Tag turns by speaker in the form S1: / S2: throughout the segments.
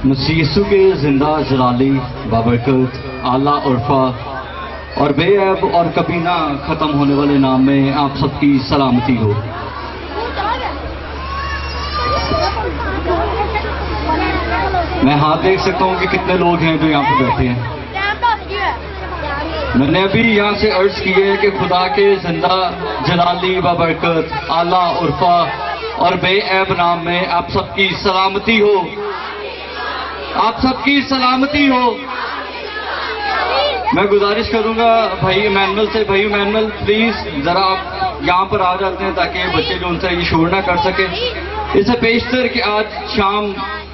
S1: مسیح یسوع کے زندہ جلالی بابرکت اعلیٰ عرفہ اور بے عیب اور کبھی نہ ختم ہونے والے نام میں آپ سب کی سلامتی ہو۔ میں ہاتھ دیکھ سکتا ہوں کہ کتنے لوگ ہیں جو یہاں پہ بیٹھے ہیں۔ میں نے ابھی یہاں سے عرض کی ہے کہ خدا کے زندہ جلالی بابرکت اعلیٰ عرفہ اور بے عیب نام میں آپ سب کی سلامتی ہو، آپ سب کی سلامتی ہو۔ میں گزارش کروں گا بھائی ایمینول سے، بھائی ایمینول پلیز ذرا آپ یہاں پر آ جاتے ہیں تاکہ بچے جو ان سے یہ شور نہ کر سکیں۔ اسے پیشتر کہ آج شام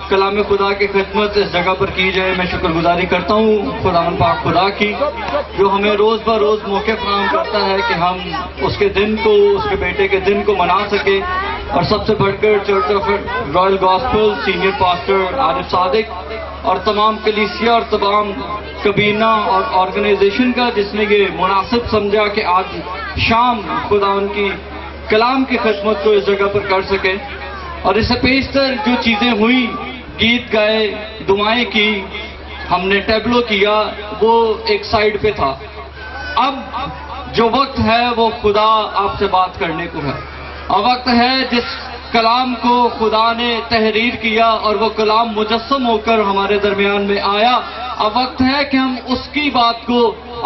S1: کلام خدا کی خدمت اس جگہ پر کی جائے۔ میں شکر گزاری کرتا ہوں خداوند پاک خدا کی جو ہمیں روز بروز موقع فراہم کرتا ہے کہ ہم اس کے دن کو، اس کے بیٹے کے دن کو منا سکیں، اور سب سے بڑھ کر Church of Royal Gospel senior pastor Arif Sadiq اور تمام کلیسیا اور تمام کابینہ اور آرگنائزیشن کا جس نے یہ مناسب سمجھا کہ آج شام خدا ان کی کلام کی خدمت کو اس جگہ پر کر سکے۔ اور اس سے پیشتر جو چیزیں ہوئیں، گیت گائے، دعائیں کی، ہم نے ٹیبلو کیا، وہ ایک سائیڈ پہ تھا۔ اب جو وقت ہے وہ خدا آپ سے بات کرنے کو ہے، اور وقت ہے جس کلام کو خدا نے تحریر کیا اور وہ کلام مجسم ہو کر ہمارے درمیان میں آیا۔ اب وقت ہے کہ ہم اس کی بات کو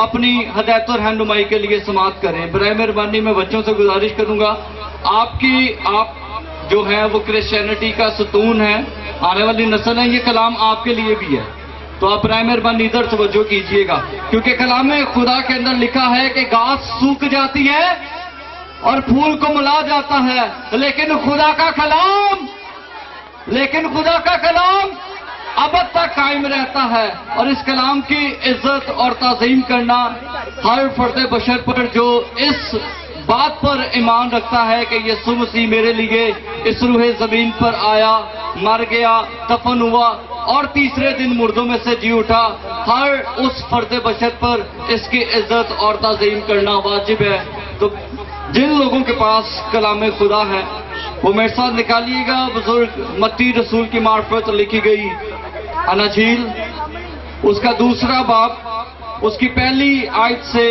S1: اپنی ہدایت اور رہنمائی کے لیے سماعت کریں۔ برائے مہربانی میں بچوں سے گزارش کروں گا، آپ جو ہے وہ کرسچینٹی کا ستون ہے، آنے والی نسل ہے، یہ کلام آپ کے لیے بھی ہے، تو آپ برائے مہربانی ادھر توجہ کیجئے گا، کیونکہ کلام خدا کے اندر لکھا ہے کہ گھاس سوکھ جاتی ہے اور پھول کو ملا جاتا ہے، لیکن خدا کا کلام ابد تک قائم رہتا ہے۔ اور اس کلام کی عزت اور تعظیم کرنا ہر فرد بشر پر جو اس بات پر ایمان رکھتا ہے کہ یسوع مسیح میرے لیے اس روح زمین پر آیا، مر گیا، دفن ہوا اور تیسرے دن مردوں میں سے جی اٹھا، ہر اس فرد بشر پر اس کی عزت اور تعظیم کرنا واجب ہے۔ تو جن لوگوں کے پاس کلام خدا ہے وہ میرے ساتھ نکالیے گا۔ بزرگ متی رسول کی معرفت لکھی گئی اناجیل، اس کا دوسرا باب، اس کی پہلی آیت سے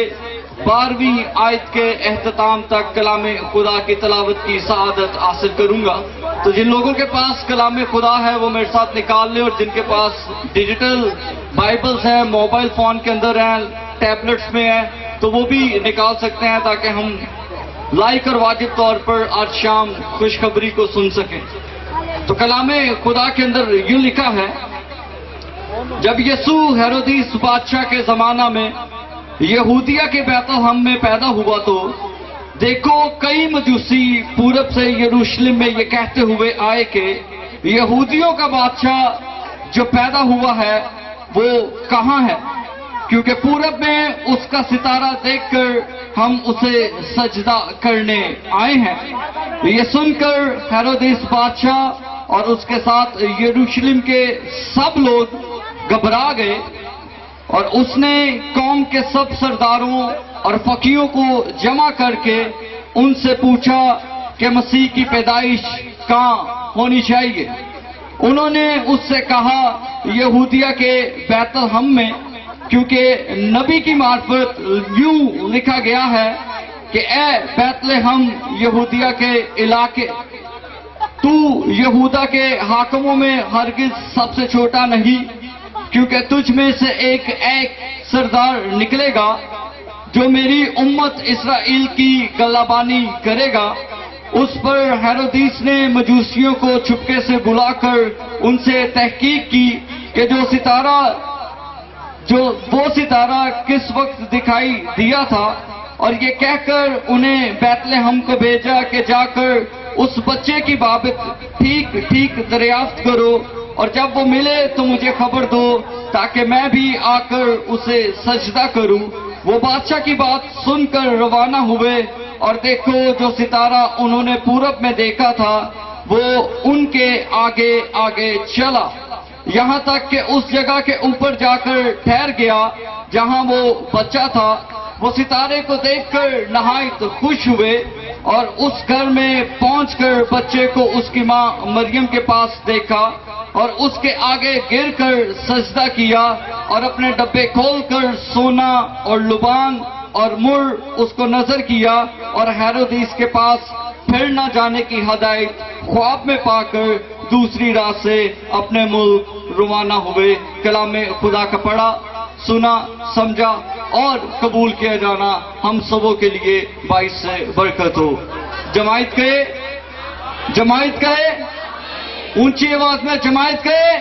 S1: 12ویں آیت کے اختتام تک کلام خدا کی تلاوت کی سعادت حاصل کروں گا۔ تو جن لوگوں کے پاس کلام خدا ہے وہ میرے ساتھ نکال لیں، اور جن کے پاس ڈیجیٹل بائبلز ہیں، موبائل فون کے اندر ہیں، ٹیبلٹس میں ہیں، تو وہ بھی نکال سکتے ہیں تاکہ ہم لائق اور واجب طور پر آج شام خوشخبری کو سن سکیں۔ تو کلام خدا کے اندر یوں لکھا ہے، جب یسوع ہیرودیس بادشاہ کے زمانہ میں یہودیہ کے بیت لحم میں پیدا ہوا تو دیکھو کئی مجوسی پورب سے یروشلم میں یہ کہتے ہوئے آئے کہ یہودیوں کا بادشاہ جو پیدا ہوا ہے وہ کہاں ہے، کیونکہ پورب میں اس کا ستارہ دیکھ کر ہم اسے سجدہ کرنے آئے ہیں۔ یہ سن کر ہیرودیس بادشاہ اور اس کے ساتھ یروشلم کے سب لوگ گھبرا گئے، اور اس نے قوم کے سب سرداروں اور فقیہوں کو جمع کر کے ان سے پوچھا کہ مسیح کی پیدائش کہاں ہونی چاہیے۔ انہوں نے اس سے کہا یہودیہ کے بیت لحم میں، کیونکہ نبی کی معرفت یوں لکھا گیا ہے کہ اے بیت لحم یہودیہ کے علاقے، تو یہودا کے حاکموں میں ہرگز سب سے چھوٹا نہیں، کیونکہ تجھ میں سے ایک سردار نکلے گا جو میری امت اسرائیل کی گلابانی کرے گا۔ اس پر ہیرودیس نے مجوسیوں کو چھپکے سے بلا کر ان سے تحقیق کی کہ وہ ستارہ کس وقت دکھائی دیا تھا، اور یہ کہہ کر انہیں بیت لحم کو بھیجا کہ جا کر اس بچے کی بابت ٹھیک دریافت کرو، اور جب وہ ملے تو مجھے خبر دو تاکہ میں بھی آ کر اسے سجدہ کروں۔ وہ بادشاہ کی بات سن کر روانہ ہوئے، اور دیکھو جو ستارہ انہوں نے پورب میں دیکھا تھا وہ ان کے آگے آگے چلا، یہاں تک کہ اس جگہ کے اوپر جا کر ٹھہر گیا جہاں وہ بچہ تھا۔ وہ ستارے کو دیکھ کر نہایت خوش ہوئے، اور اس گھر میں پہنچ کر بچے کو اس کی ماں مریم کے پاس دیکھا، اور اس کے آگے گر کر سجدہ کیا اور اپنے ڈبے کھول کر سونا اور لبان اور مر اس کو نظر کیا اور ہیرودیس کے پاس پھر نہ جانے کی ہدایت خواب میں پا کر دوسری راہ سے اپنے ملک روانہ ہوئے۔ کلام خدا کا پڑھا، سنا، سمجھا اور قبول کیا جانا ہم سبوں کے لیے باعث برکت ہو۔ جماعت کہے اونچی آواز میں جماعت کہے۔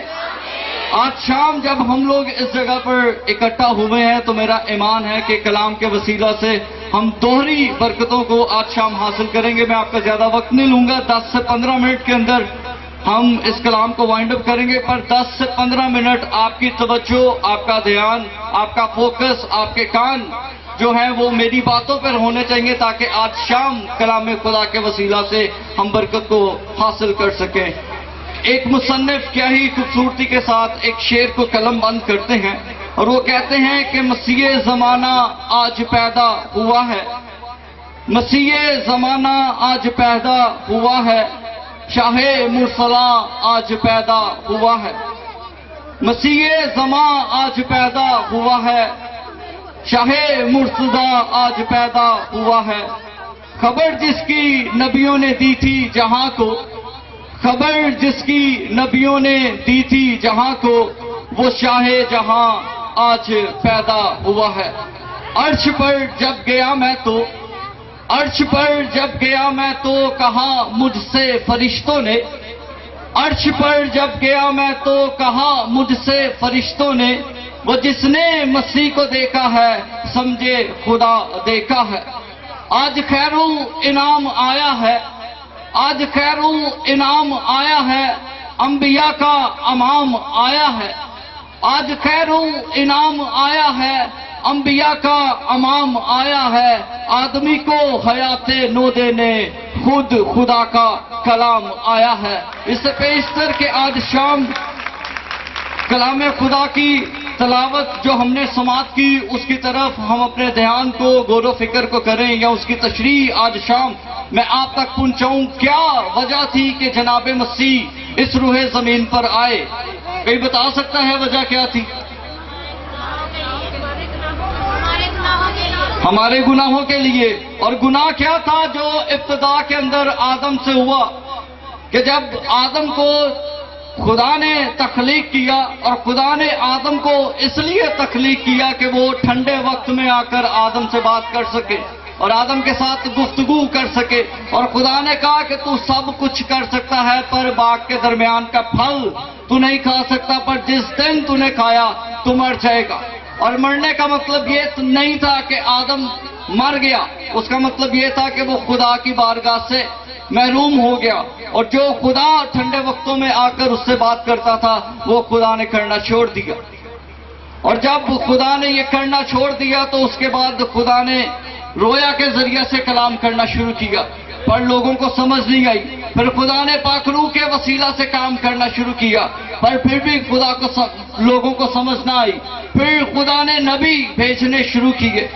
S1: آج شام جب ہم لوگ اس جگہ پر اکٹھا ہوئے ہیں تو میرا ایمان ہے کہ کلام کے وسیلہ سے ہم دوہری برکتوں کو آج شام حاصل کریں گے۔ میں آپ کا زیادہ وقت نہیں لوں گا، 10 سے 15 منٹ کے اندر ہم اس کلام کو وائنڈ اپ کریں گے، پر 10 سے 15 منٹ آپ کی توجہ، آپ کا دھیان، آپ کا فوکس، آپ کے کان جو ہیں وہ میری باتوں پر ہونے چاہیے تاکہ آج شام کلام خدا کے وسیلہ سے ہم برکت کو حاصل کر سکیں۔ ایک مصنف کیا ہی خوبصورتی کے ساتھ ایک شعر کو قلم بند کرتے ہیں اور وہ کہتے ہیں کہ مسیح زمانہ آج پیدا ہوا ہے، مسیح زمانہ آج پیدا ہوا ہے، شاہ مرسلاں آج پیدا ہوا ہے، مسیح زماں آج پیدا ہوا ہے، شاہ مرتضیٰ آج پیدا ہوا ہے۔ خبر جس کی نبیوں نے دی تھی جہاں کو، خبر جس کی نبیوں نے دی تھی جہاں کو، وہ شاہ جہاں آج پیدا ہوا ہے۔ عرش پر جب گیا میں تو، عرش پر جب گیا میں تو کہا مجھ سے فرشتوں نے، عرش پر جب گیا میں تو کہا مجھ سے فرشتوں نے، وہ جس نے مسیح کو دیکھا ہے سمجھے خدا دیکھا ہے۔ آج خیر الانعام آیا ہے، آج خیر الانعام آیا ہے، انبیاء کا امام آیا ہے، آج خیر الانعام آیا ہے، انبیاء کا امام آیا ہے، آدمی کو حیات نو دینے خود خدا کا کلام آیا ہے۔ اس سے پیشتر کہ آج شام کلام خدا کی تلاوت جو ہم نے سماعت کی اس کی طرف ہم اپنے دھیان کو غور و فکر کو کریں یا اس کی تشریح آج شام میں آپ تک پہنچاؤں۔ کیا وجہ تھی کہ جناب مسیح اس روح زمین پر آئے؟ کوئی بتا سکتا ہے وجہ کیا تھی؟ ہمارے گناہوں کے لیے۔ اور گناہ کیا تھا جو ابتدا کے اندر آدم سے ہوا کہ جب آدم کو خدا نے تخلیق کیا، اور خدا نے آدم کو اس لیے تخلیق کیا کہ وہ ٹھنڈے وقت میں آ کر آدم سے بات کر سکے اور آدم کے ساتھ گفتگو کر سکے، اور خدا نے کہا کہ تو سب کچھ کر سکتا ہے پر باغ کے درمیان کا پھل تو نہیں کھا سکتا، پر جس دن تو نے کھایا تو مر جائے گا۔ اور مرنے کا مطلب یہ نہیں تھا کہ آدم مر گیا، اس کا مطلب یہ تھا کہ وہ خدا کی بارگاہ سے محروم ہو گیا، اور جو خدا ٹھنڈے وقتوں میں آ کر اس سے بات کرتا تھا وہ خدا نے کرنا چھوڑ دیا۔ اور جب خدا نے یہ کرنا چھوڑ دیا تو اس کے بعد خدا نے رویا کے ذریعے سے کلام کرنا شروع کیا، پر لوگوں کو سمجھ نہیں آئی۔ پھر خدا نے پاک روح کے وسیلہ سے کام کرنا شروع کیا، پر پھر بھی خدا کو لوگوں کو سمجھ نہ آئی۔ پھر خدا نے نبی بھیجنے شروع کیے،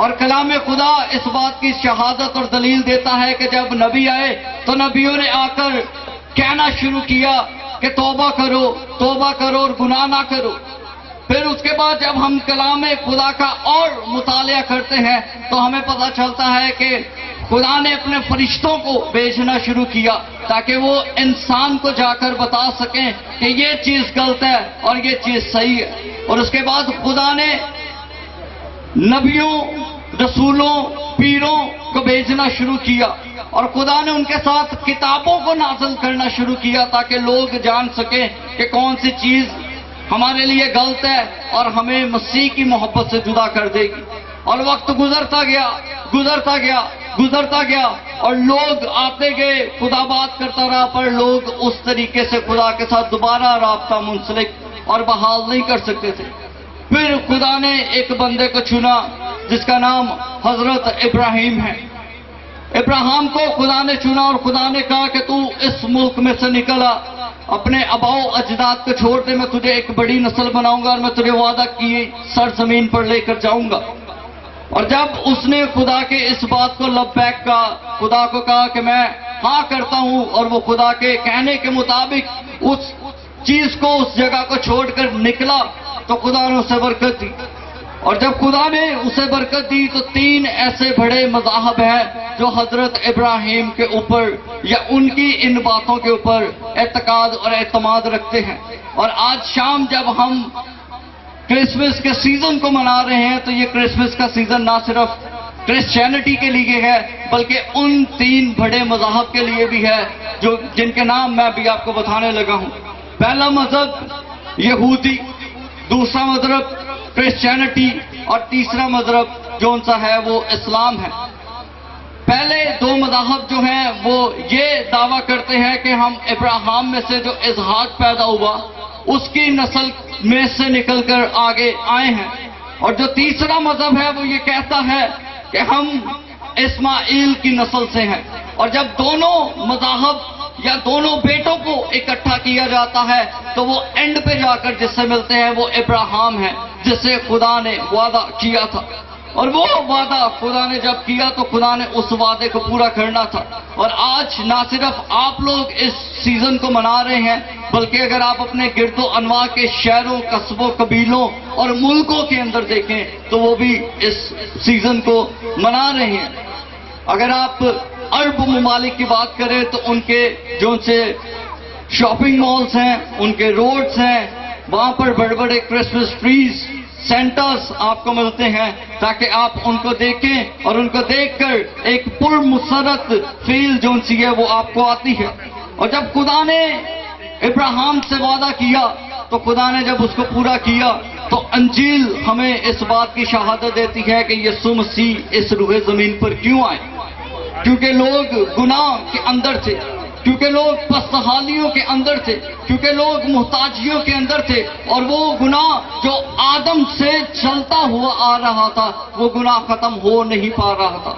S1: اور کلام خدا اس بات کی شہادت اور دلیل دیتا ہے کہ جب نبی آئے تو نبیوں نے آ کر کہنا شروع کیا کہ توبہ کرو، توبہ کرو اور گناہ نہ کرو۔ پھر اس کے بعد جب ہم کلام خدا کا اور مطالعہ کرتے ہیں تو ہمیں پتہ چلتا ہے کہ خدا نے اپنے فرشتوں کو بھیجنا شروع کیا تاکہ وہ انسان کو جا کر بتا سکیں کہ یہ چیز غلط ہے اور یہ چیز صحیح ہے۔ اور اس کے بعد خدا نے نبیوں، رسولوں، پیروں کو بھیجنا شروع کیا، اور خدا نے ان کے ساتھ کتابوں کو نازل کرنا شروع کیا تاکہ لوگ جان سکیں کہ کون سی چیز ہمارے لیے غلط ہے اور ہمیں مسیح کی محبت سے جدا کر دے گی۔ اور وقت گزرتا گیا، گزرتا گیا، گزرتا گیا، اور لوگ آتے گئے، خدا بات کرتا رہا، پر لوگ اس طریقے سے خدا کے ساتھ دوبارہ رابطہ منسلک اور بحال نہیں کر سکتے تھے۔ پھر خدا نے ایک بندے کو چنا جس کا نام حضرت ابراہیم ہے۔ ابراہیم کو خدا نے چنا اور خدا نے کہا کہ تو اس ملک میں سے نکلا، اپنے آباؤ اجداد کو چھوڑ دے، میں تجھے ایک بڑی نسل بناؤں گا اور میں تجھے وعدہ کیے سرزمین پر لے کر جاؤں گا۔ اور جب اس نے خدا کے اس بات کو لبیک کہا، خدا کو کہا کہ میں ہاں کرتا ہوں، اور وہ خدا کے کہنے کے مطابق اس چیز کو اس جگہ کو چھوڑ کر نکلا تو خدا نے اسے برکت دی، اور جب خدا نے اسے برکت دی تو 3 ایسے بڑے مذاہب ہیں جو حضرت ابراہیم کے اوپر یا ان کی ان باتوں کے اوپر اعتقاد اور اعتماد رکھتے ہیں۔ اور آج شام جب ہم کرسمس کے سیزن کو منا رہے ہیں تو یہ کرسمس کا سیزن نہ صرف کرسچینٹی کے لیے ہے بلکہ ان 3 بڑے مذاہب کے لیے بھی ہے جو جن کے نام میں ابھی آپ کو بتانے لگا ہوں۔ پہلا مذہب یہودی، دوسرا مذہب کرسچینٹی، اور تیسرا مذہب جو ان سا ہے وہ اسلام ہے۔ پہلے 2 مذاہب جو ہیں وہ یہ دعویٰ کرتے ہیں کہ ہم ابراہیم میں سے جو اسحاق پیدا ہوا اس کی نسل میں سے نکل کر آگے آئے ہیں، اور جو تیسرا مذہب ہے وہ یہ کہتا ہے کہ ہم اسماعیل کی نسل سے ہیں۔ اور جب دونوں مذاہب یا دونوں بیٹوں کو اکٹھا کیا جاتا ہے تو وہ اینڈ پہ جا کر جس سے ملتے ہیں وہ ابراہیم ہے جس سے خدا نے وعدہ کیا تھا، اور وہ وعدہ خدا نے جب کیا تو خدا نے اس وعدے کو پورا کرنا تھا۔ اور آج نہ صرف آپ لوگ اس سیزن کو منا رہے ہیں بلکہ اگر آپ اپنے گرد و انواع کے شہروں، قصبوں، قبیلوں اور ملکوں کے اندر دیکھیں تو وہ بھی اس سیزن کو منا رہے ہیں۔ اگر آپ عرب ممالک کی بات کریں تو ان کے جو سے شاپنگ مالز ہیں، ان کے روڈز ہیں، وہاں پر بڑے بڑے کرسمس ٹریز، سینٹرز آپ کو ملتے ہیں تاکہ آپ ان کو دیکھیں اور ان کو دیکھ کر ایک پرمسرت فیل جو سی ہے وہ آپ کو آتی ہے۔ اور جب خدا نے ابراہیم سے وعدہ کیا تو خدا نے جب اس کو پورا کیا تو انجیل ہمیں اس بات کی شہادت دیتی ہے کہ یسوع مسیح اس روح زمین پر کیوں آئے، کیونکہ لوگ گناہ کے اندر تھے، کیونکہ لوگ پستحالیوں کے اندر تھے، کیونکہ لوگ محتاجیوں کے اندر تھے، اور وہ گناہ جو آدم سے چلتا ہوا آ رہا تھا وہ گناہ ختم ہو نہیں پا رہا تھا۔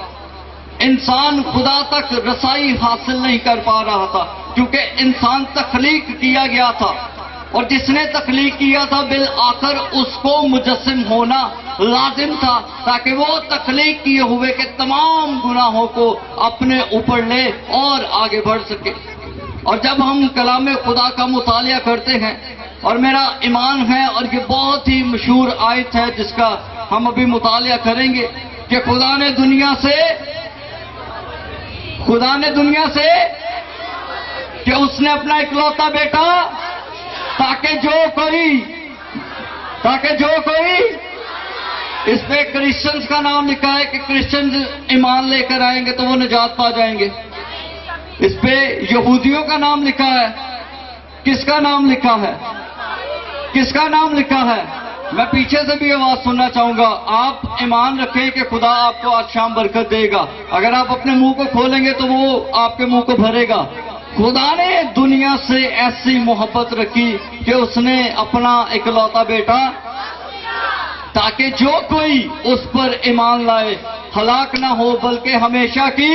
S1: انسان خدا تک رسائی حاصل نہیں کر پا رہا تھا کیونکہ انسان تخلیق کیا گیا تھا، اور جس نے تخلیق کیا تھا بالآخر اس کو مجسم ہونا لازم تھا تاکہ وہ تخلیق کیے ہوئے کے تمام گناہوں کو اپنے اوپر لے اور آگے بڑھ سکے۔ اور جب ہم کلام خدا کا مطالعہ کرتے ہیں، اور میرا ایمان ہے اور یہ بہت ہی مشہور آیت ہے جس کا ہم ابھی مطالعہ کریں گے کہ خدا نے دنیا سے کہ اس نے اپنا اکلوتا بیٹا تاکہ جو کوئی اس پہ کرسچنز کا نام لکھا ہے کہ کرسچنز ایمان لے کر آئیں گے تو وہ نجات پا جائیں گے۔ اس پہ یہودیوں کا نام لکھا ہے، کس کا نام لکھا ہے؟ کس کا نام لکھا ہے؟ میں پیچھے سے بھی آواز سننا چاہوں گا۔ آپ ایمان رکھیں کہ خدا آپ کو آج شام برکت دے گا، اگر آپ اپنے منہ کو کھولیں گے تو وہ آپ کے منہ کو بھرے گا۔ خدا نے دنیا سے ایسی محبت رکھی کہ اس نے اپنا اکلوتا بیٹا تاکہ جو کوئی اس پر ایمان لائے ہلاک نہ ہو بلکہ ہمیشہ کی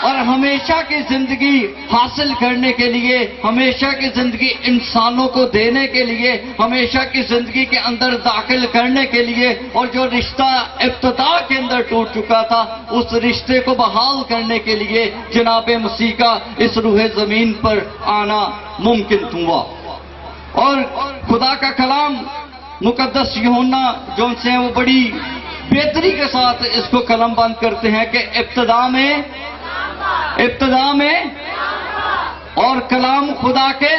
S1: اور ہمیشہ کی زندگی حاصل کرنے کے لیے، ہمیشہ کی زندگی انسانوں کو دینے کے لیے، ہمیشہ کی زندگی کے اندر داخل کرنے کے لیے، اور جو رشتہ ابتدا کے اندر ٹوٹ چکا تھا اس رشتے کو بحال کرنے کے لیے جناب مسیح کا اس روح زمین پر آنا ممکن ہوا۔ اور خدا کا کلام مقدس یوحنا جو سے ہیں وہ بڑی بہتری کے ساتھ اس کو قلم بند کرتے ہیں کہ ابتدا میں اور کلام خدا کے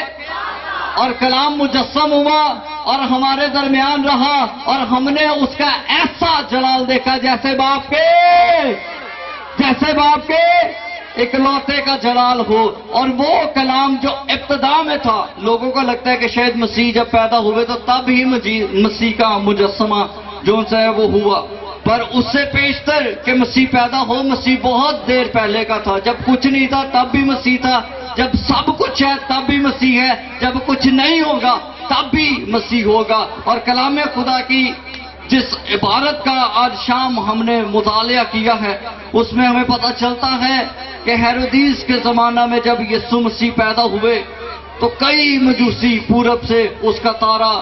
S1: اور کلام مجسم ہوا اور ہمارے درمیان رہا، اور ہم نے اس کا ایسا جلال دیکھا جیسے باپ کے اکلوتے کا جلال ہو۔ اور وہ کلام جو ابتدا میں تھا، لوگوں کو لگتا ہے کہ شاید مسیح جب پیدا ہوئے تو تب ہی مسیح کا مجسمہ جو ہے وہ ہوا، پر اس سے پیشتر کہ مسیح پیدا ہو، مسیح بہت دیر پہلے کا تھا۔ جب کچھ نہیں تھا تب بھی مسیح تھا، جب سب کچھ ہے تب بھی مسیح ہے، جب کچھ نہیں ہوگا تب بھی مسیح ہوگا۔ اور کلام خدا کی جس عبارت کا آج شام ہم نے مطالعہ کیا ہے اس میں ہمیں پتہ چلتا ہے کہ ہیرودیس کے زمانہ میں جب یسوع مسیح پیدا ہوئے تو کئی مجوسی پورب سے اس کا تارا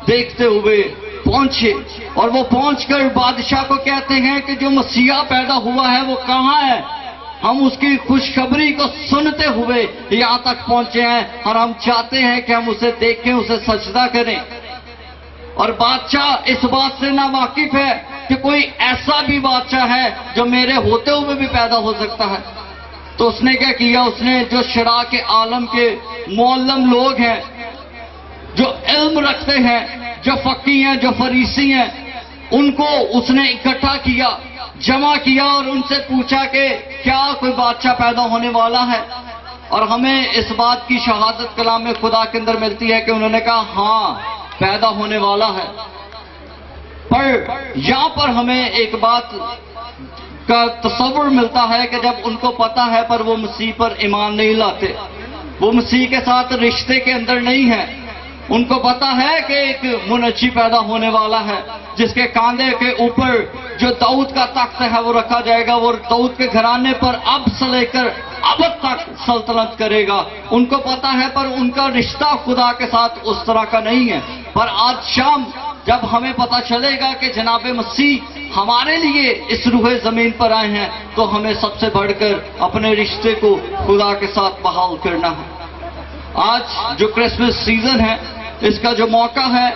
S1: دیکھتے ہوئے پہنچے، اور وہ پہنچ کر بادشاہ کو کہتے ہیں کہ جو مسیحا پیدا ہوا ہے وہ کہاں ہے؟ ہم اس کی خوشخبری کو سنتے ہوئے یہاں تک پہنچے ہیں اور ہم چاہتے ہیں کہ ہم اسے دیکھیں، اسے سجدہ کریں۔ اور بادشاہ اس بات سے ناواقف ہے کہ کوئی ایسا بھی بادشاہ ہے جو میرے ہوتے ہوئے بھی پیدا ہو سکتا ہے۔ تو اس نے کیا کیا؟ اس نے جو شرع کے عالم کے معلم لوگ ہیں، جو علم رکھتے ہیں، جو فقیہ ہیں، جو فریسی ہیں، ان کو اس نے اکٹھا کیا، جمع کیا اور ان سے پوچھا کہ کیا کوئی بادشاہ پیدا ہونے والا ہے؟ اور ہمیں اس بات کی شہادت کلام خدا کے اندر ملتی ہے کہ انہوں نے کہا ہاں پیدا ہونے والا ہے۔ پر یہاں پر ہمیں ایک بات کا تصور ملتا ہے کہ جب ان کو پتا ہے پر وہ مسیح پر ایمان نہیں لاتے، وہ مسیح کے ساتھ رشتے کے اندر نہیں ہیں۔ ان کو پتا ہے کہ ایک منجی پیدا ہونے والا ہے جس کے کاندھے کے اوپر جو داؤد کا تخت ہے وہ رکھا جائے گا، وہ داؤد کے گھرانے پر اب سے لے کر اب تک سلطنت کرے گا۔ ان کو پتا ہے پر ان کا رشتہ خدا کے ساتھ اس طرح کا نہیں ہے۔ پر آج شام جب ہمیں پتا چلے گا کہ جناب مسیح ہمارے لیے اس روح زمین پر آئے ہیں تو ہمیں سب سے بڑھ کر اپنے رشتے کو خدا کے ساتھ بحال کرنا ہے۔ آج جو کرسمس سیزن ہے، اس کا جو موقع ہے،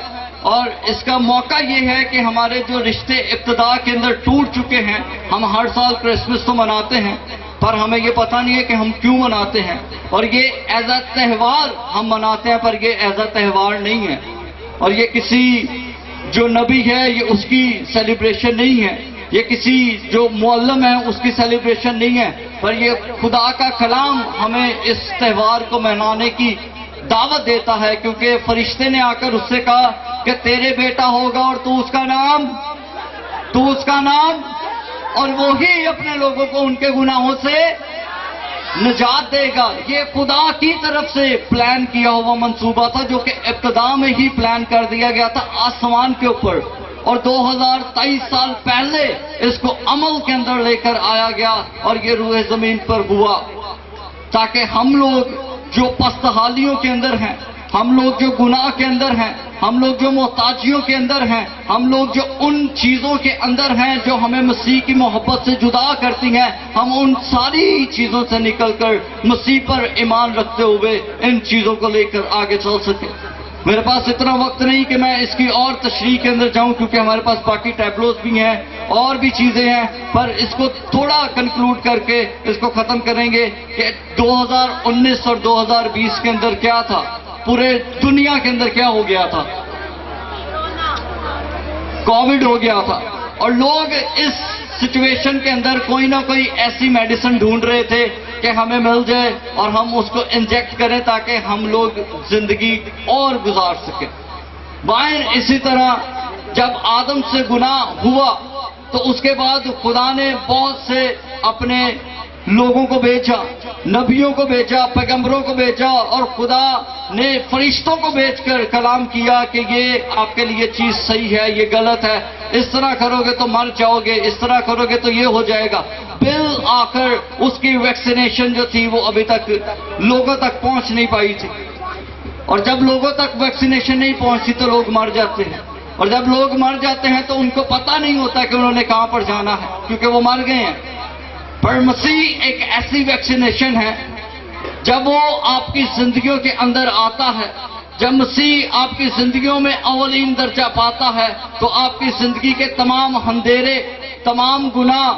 S1: اور اس کا موقع یہ ہے کہ ہمارے جو رشتے ابتدا کے اندر ٹوٹ چکے ہیں، ہم ہر سال کرسمس تو مناتے ہیں پر ہمیں یہ پتہ نہیں ہے کہ ہم کیوں مناتے ہیں، اور یہ ایز اے تہوار ہم مناتے ہیں پر یہ ایز اے تہوار نہیں ہے، اور یہ کسی جو نبی ہے یہ اس کی سیلیبریشن نہیں ہے، یہ کسی جو معلم ہے اس کی سیلیبریشن نہیں ہے، پر یہ خدا کا کلام ہمیں اس تہوار کو منانے کی دعوت دیتا ہے، کیونکہ فرشتے نے آ کر اس سے کہا کہ تیرے بیٹا ہوگا اور تو اس کا نام اور وہی اپنے لوگوں کو ان کے گناہوں سے نجات دے گا۔ یہ خدا کی طرف سے پلان کیا ہوا منصوبہ تھا جو کہ ابتدا میں ہی پلان کر دیا گیا تھا آسمان کے اوپر، اور 2023 سال پہلے اس کو عمل کے اندر لے کر آیا گیا اور یہ روح زمین پر ہوا تاکہ ہم لوگ جو پست حالیوں کے اندر ہیں، ہم لوگ جو گناہ کے اندر ہیں، ہم لوگ جو محتاجیوں کے اندر ہیں، ہم لوگ جو ان چیزوں کے اندر ہیں جو ہمیں مسیح کی محبت سے جدا کرتی ہیں، ہم ان ساری چیزوں سے نکل کر مسیح پر ایمان رکھتے ہوئے ان چیزوں کو لے کر آگے چل سکیں۔ میرے پاس اتنا وقت نہیں کہ میں اس کی اور تشریح کے اندر جاؤں، کیونکہ ہمارے پاس باقی ٹیبلوز بھی ہیں اور بھی چیزیں ہیں، پر اس کو تھوڑا کنکلوڈ کر کے اس کو ختم کریں گے کہ 2019 اور 2020 کے اندر کیا تھا، پورے دنیا کے اندر کیا ہو گیا تھا، کووڈ ہو گیا تھا، اور لوگ اس سچویشن کے اندر کوئی نہ کوئی ایسی میڈیسن ڈھونڈ رہے تھے کہ ہمیں مل جائے اور ہم اس کو انجیکٹ کریں تاکہ ہم لوگ زندگی اور گزار سکیں۔ بائیں اسی طرح جب آدم سے گناہ ہوا تو اس کے بعد خدا نے بہت سے اپنے لوگوں کو بھیجا، نبیوں کو بھیجا، پیغمبروں کو بھیجا، اور خدا نے فرشتوں کو بھیج کر کلام کیا کہ یہ آپ کے لیے چیز صحیح ہے، یہ غلط ہے، اس طرح کرو گے تو مر جاؤ گے، اس طرح کرو گے تو یہ ہو جائے گا۔ بالآخر اس کی ویکسینیشن جو تھی وہ ابھی تک لوگوں تک پہنچ نہیں پائی تھی، اور جب لوگوں تک ویکسینیشن نہیں پہنچتی تو لوگ مر جاتے ہیں، اور جب لوگ مر جاتے ہیں تو ان کو پتہ نہیں ہوتا کہ انہوں نے کہاں پر جانا ہے کیونکہ وہ مر گئے ہیں۔ پر مسیح ایک ایسی ویکسینیشن ہے، جب وہ آپ کی زندگیوں کے اندر آتا ہے، جب مسیح آپ کی زندگیوں میں اولین درجہ پاتا ہے تو آپ کی زندگی کے تمام اندھیرے، تمام گناہ،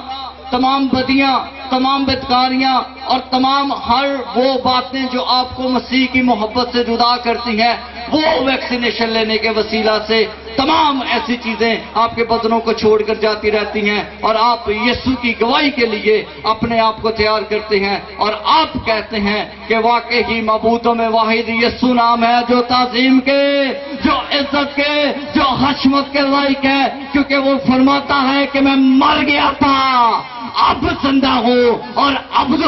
S1: تمام بدیاں، تمام بدکاریاں اور تمام ہر وہ باتیں جو آپ کو مسیح کی محبت سے جدا کرتی ہیں، وہ ویکسینیشن لینے کے وسیلہ سے تمام ایسی چیزیں آپ کے بدنوں کو چھوڑ کر جاتی رہتی ہیں، اور آپ یسوع کی گواہی کے لیے اپنے آپ کو تیار کرتے ہیں، اور آپ کہتے ہیں کہ واقعی ہی معبودوں میں واحد یسوع نام ہے جو تعظیم کے، جو عزت کے، جو حشمت کے لائق ہے، کیونکہ وہ فرماتا ہے کہ میں مر گیا تھا، اب زندہ ہوں اور ابد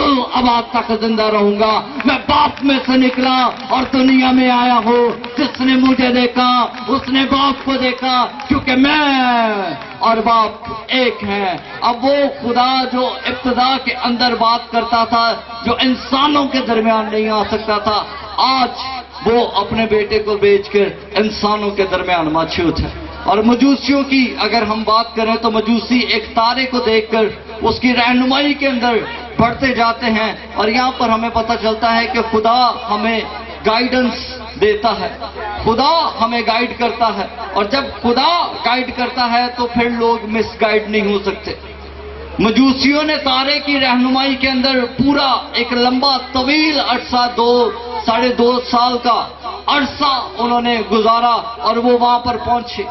S1: تک زندہ رہوں گا، میں باپ میں سے نکلا اور دنیا میں آیا ہوں، جس نے مجھے دیکھا اس نے باپ کو دیکھا، کیونکہ میں اور باپ ایک ہیں۔ اب وہ خدا جو ابتدا کے اندر بات کرتا تھا، جو انسانوں کے درمیان نہیں آ سکتا تھا، آج وہ اپنے بیٹے کو بھیج کر انسانوں کے درمیان موجود ہے۔ اور مجوسیوں کی اگر ہم بات کریں تو مجوسی ایک تارے کو دیکھ کر اس کی رہنمائی کے اندر بڑھتے جاتے ہیں. اور یہاں پر ہمیں پتہ چلتا ہے کہ خدا ہمیں گائیڈنس دیتا ہے, خدا ہمیں گائیڈ کرتا ہے, اور جب خدا گائیڈ کرتا ہے تو پھر لوگ مس گائیڈ نہیں ہو سکتے. مجوسیوں نے تارے کی رہنمائی کے اندر پورا ایک لمبا طویل عرصہ 2.5 سال کا عرصہ انہوں نے گزارا, اور وہ وہاں پر پہنچے.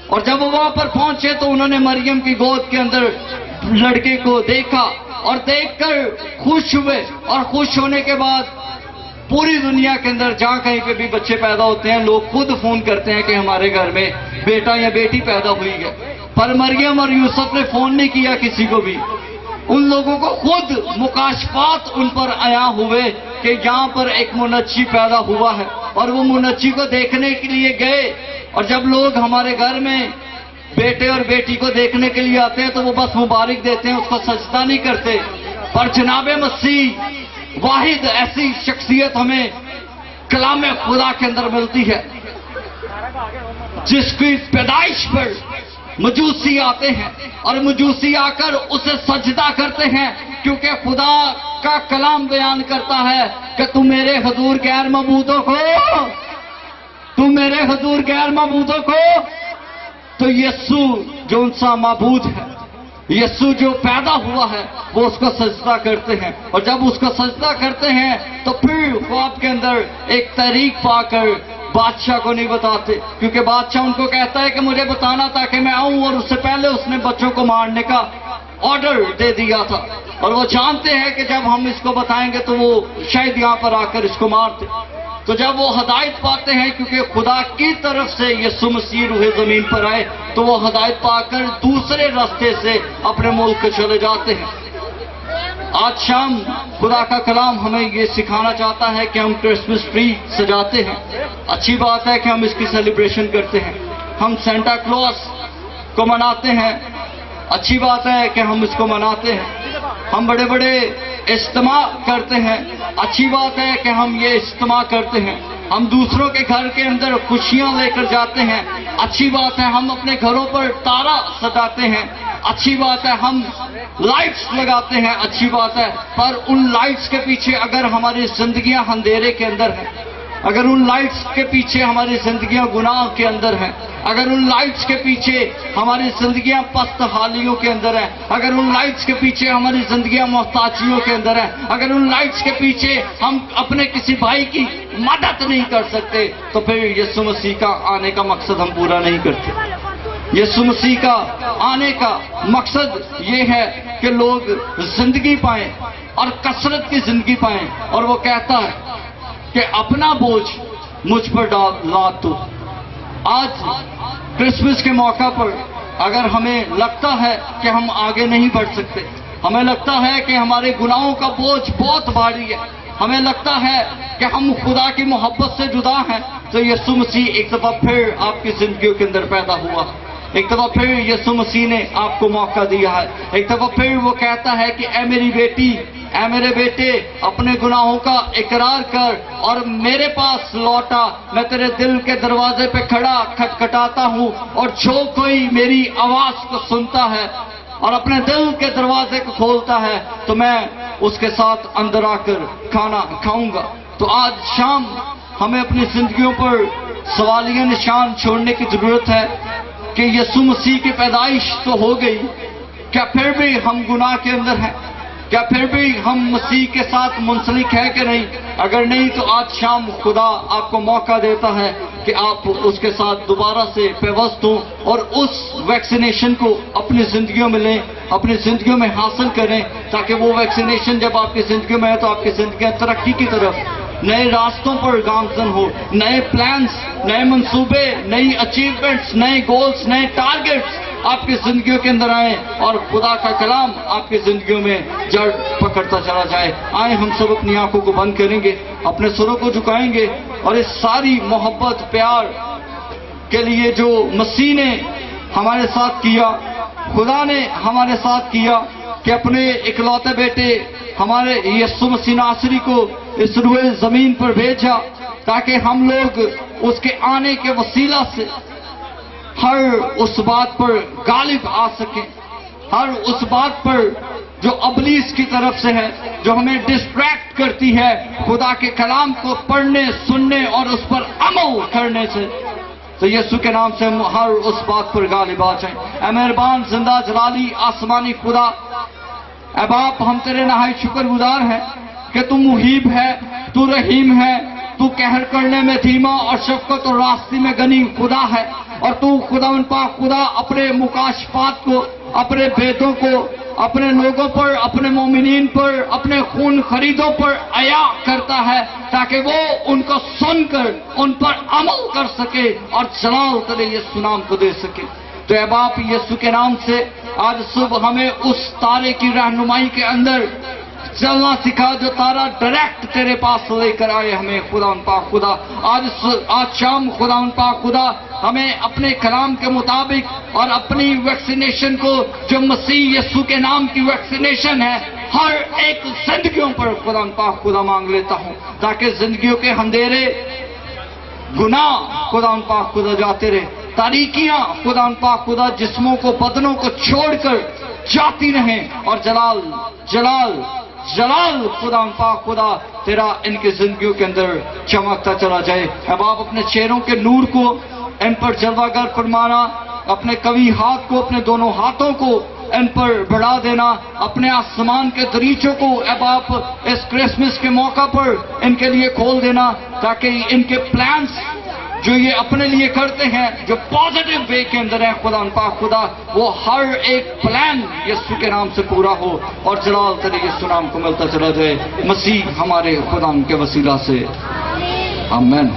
S1: اور جب وہ وہاں پر پہنچے تو انہوں نے مریم کی گود کے اندر لڑکے کو دیکھا, اور دیکھ کر خوش ہوئے, اور خوش ہونے کے بعد پوری دنیا کے اندر جہاں کہیں پہ بھی بچے پیدا ہوتے ہیں لوگ خود فون کرتے ہیں کہ ہمارے گھر میں بیٹا یا بیٹی پیدا ہوئی ہے. پر مریم اور یوسف نے فون نہیں کیا کسی کو بھی, ان لوگوں کو خود مکاشفات ان پر عیاں ہوئے کہ یہاں پر ایک منجی پیدا ہوا ہے, اور وہ منجی کو دیکھنے کے لیے گئے. اور جب لوگ ہمارے گھر میں بیٹے اور بیٹی کو دیکھنے کے لیے آتے ہیں تو وہ بس مبارک دیتے ہیں, اس کو سجدہ نہیں کرتے. پر جناب مسیح واحد ایسی شخصیت ہمیں کلام خدا کے اندر ملتی ہے جس کی پیدائش پر مجوسی آتے ہیں, اور مجوسی آ کر اسے سجدہ کرتے ہیں, کیونکہ خدا کا کلام بیان کرتا ہے کہ تم میرے حضور غیر معبودوں کو, تم میرے حضور غیر معبودوں کو. تو یسوع جو ان سا معبود ہے, یسوع جو پیدا ہوا ہے, وہ اس کو سجدہ کرتے ہیں. اور جب اس کو سجدہ کرتے ہیں تو پھر خواب کے اندر ایک تحریک پا کر بادشاہ کو نہیں بتاتے, کیونکہ بادشاہ ان کو کہتا ہے کہ مجھے بتانا تاکہ میں آؤں, اور اس سے پہلے اس نے بچوں کو مارنے کا آرڈر دے دیا تھا. اور وہ جانتے ہیں کہ جب ہم اس کو بتائیں گے تو وہ شاید یہاں پر آ کر اس کو مارتے. تو جب وہ ہدایت پاتے ہیں, کیونکہ خدا کی طرف سے یسوع مسیح روح زمین پر آئے, تو وہ ہدایت پا کر دوسرے راستے سے اپنے ملک کو چلے جاتے ہیں. آج شام خدا کا کلام ہمیں یہ سکھانا چاہتا ہے کہ ہم کرسمس ٹری سجاتے ہیں. اچھی بات ہے کہ ہم اس کی سیلیبریشن کرتے ہیں, ہم سینٹا کلوز کو مناتے ہیں, اچھی بات ہے کہ ہم اس کو مناتے ہیں. ہم بڑے بڑے اجتماع کرتے ہیں, اچھی بات ہے کہ ہم یہ اجتماع کرتے ہیں. ہم دوسروں کے گھر کے اندر خوشیاں لے کر جاتے ہیں, اچھی بات ہے. ہم اپنے گھروں پر تارا سجاتے ہیں, اچھی بات ہے. ہم لائٹس لگاتے ہیں, اچھی بات ہے. پر ان لائٹس کے پیچھے اگر ہماری زندگیاں اندھیرے کے اندر ہیں, اگر ان لائٹس کے پیچھے ہماری زندگیاں گناہ کے اندر ہیں, اگر ان لائٹس کے پیچھے ہماری زندگیاں پست حالیوں کے اندر ہیں, اگر ان لائٹس کے پیچھے ہماری زندگیاں محتاجیوں کے اندر ہیں, اگر ان لائٹس کے پیچھے ہم اپنے کسی بھائی کی مدد نہیں کر سکتے, تو پھر یسوع مسیح کا آنے کا مقصد ہم پورا نہیں کرتے. یسوع مسیح کا آنے کا مقصد یہ ہے کہ لوگ زندگی پائیں اور کثرت کی زندگی پائیں. اور وہ کہتا ہے کہ اپنا بوجھ مجھ پر لاد دو. آج کرسمس کے موقع پر اگر ہمیں لگتا ہے کہ ہم آگے نہیں بڑھ سکتے, ہمیں لگتا ہے کہ ہمارے گناہوں کا بوجھ بہت بھاری ہے, ہمیں لگتا ہے کہ ہم خدا کی محبت سے جدا ہیں, تو یسوع مسیح ایک دفعہ پھر آپ کی زندگیوں کے اندر پیدا ہوا. ایک دفعہ پھر یسوع مسیح نے آپ کو موقع دیا ہے. ایک دفعہ پھر وہ کہتا ہے کہ اے میری بیٹی, اے میرے بیٹے, اپنے گناہوں کا اقرار کر اور میرے پاس لوٹا. میں تیرے دل کے دروازے پہ کھڑا کھٹکھٹاتا ہوں, اور جو کوئی میری آواز کو سنتا ہے اور اپنے دل کے دروازے کو کھولتا ہے تو میں اس کے ساتھ اندر آ کر کھانا کھاؤں گا. تو آج شام ہمیں اپنی زندگیوں پر سوالیہ نشان چھوڑنے کی ضرورت ہے کہ یسوع مسیح کی پیدائش تو ہو گئی, کیا پھر بھی ہم گناہ کے اندر ہیں؟ کیا پھر بھی ہم مسیح کے ساتھ منسلک ہیں کہ نہیں؟ اگر نہیں تو آج شام خدا آپ کو موقع دیتا ہے کہ آپ اس کے ساتھ دوبارہ سے پیوست ہوں اور اس ویکسینیشن کو اپنی زندگیوں میں لیں, اپنی زندگیوں میں حاصل کریں, تاکہ وہ ویکسینیشن جب آپ کی زندگیوں میں ہے تو آپ کی زندگیاں ترقی کی طرف, نئے راستوں پر گامزن ہو, نئے پلانز, نئے منصوبے, نئی اچیومنٹس, نئے گولز, نئے ٹارگیٹس آپ کی زندگیوں کے اندر آئیں, اور خدا کا کلام آپ کی زندگیوں میں جڑ پکڑتا چلا جائے. آئیں ہم سب اپنی آنکھوں کو بند کریں گے, اپنے سروں کو جھکائیں گے, اور اس ساری محبت پیار کے لیے جو مسیح نے ہمارے ساتھ کیا, خدا نے ہمارے ساتھ کیا کہ اپنے اکلوتے بیٹے ہمارے یسوع مسیح ناصری کو اس روئے زمین پر بھیجا, تاکہ ہم لوگ اس کے آنے کے وسیلہ سے ہر اس بات پر غالب آ سکیں, ہر اس بات پر جو ابلیس کی طرف سے ہے، جو ہمیں ڈسٹریکٹ کرتی ہے خدا کے کلام کو پڑھنے، سننے اور اس پر عمل کرنے سے، تو یسوع کے نام سے ہم ہر اس بات پر غالب آ جائیں۔ اے مہربان زندہ جلالی آسمانی خدا، اے باپ ہم تیرے نہایت شکر گزار ہیں کہ تو محیب ہے، تو رحیم ہے، تو قہر کرنے میں دھیما اور شفقت اور راستی میں غنی خدا ہے، اور تو خداوند پاک خدا اپنے مکاشفات کو، اپنے بیتوں کو اپنے لوگوں پر، اپنے مومنین پر، اپنے خون خریدوں پر عیا کرتا ہے تاکہ وہ ان کو سن کر ان پر عمل کر سکے اور جلال تیرے یسوع نام کو دے سکے۔ تو اے باپ یسوع کے نام سے آج صبح ہمیں اس تارے کی رہنمائی کے اندر چلنا سکھا جو تارا ڈائریکٹ تیرے پاس لے کر آئے ہمیں خداوند پاک خدا۔ آج شام خداوند پاک خدا ہمیں اپنے کلام کے مطابق اور اپنی ویکسینیشن کو جو مسیح یسوع کے نام کی ویکسینیشن ہے ہر ایک زندگیوں پر خداوند پاک خدا مانگ لیتا ہوں تاکہ زندگیوں کے اندھیرے گناہ خداوند پاک خدا جاتے رہے، تاریکیاں خداوند پاک خدا جسموں کو، بدنوں کو چھوڑ کر جاتی رہیں، اور جلال جلال جلال خداوند پاک خدا تیرا ان کی زندگیوں کے اندر چمکتا چلا جائے۔ اے باپ اپنے چہروں کے نور کو ان پر جلوہ گر فرمانا، اپنے قوی ہاتھ کو، اپنے دونوں ہاتھوں کو ان پر بڑھا دینا، اپنے آسمان کے دریچوں کو اے باپ اس کرسمس کے موقع پر ان کے لیے کھول دینا تاکہ ان کے پلانس جو یہ اپنے لیے کرتے ہیں جو پازیٹیو وے کے اندر ہیں خداوند پاک خدا، وہ ہر ایک پلان یسوع کے نام سے پورا ہو اور جلال تیرے یسوع نام کو ملتا چلا جائے، مسیح ہمارے خدا کے وسیلہ سے، آمین۔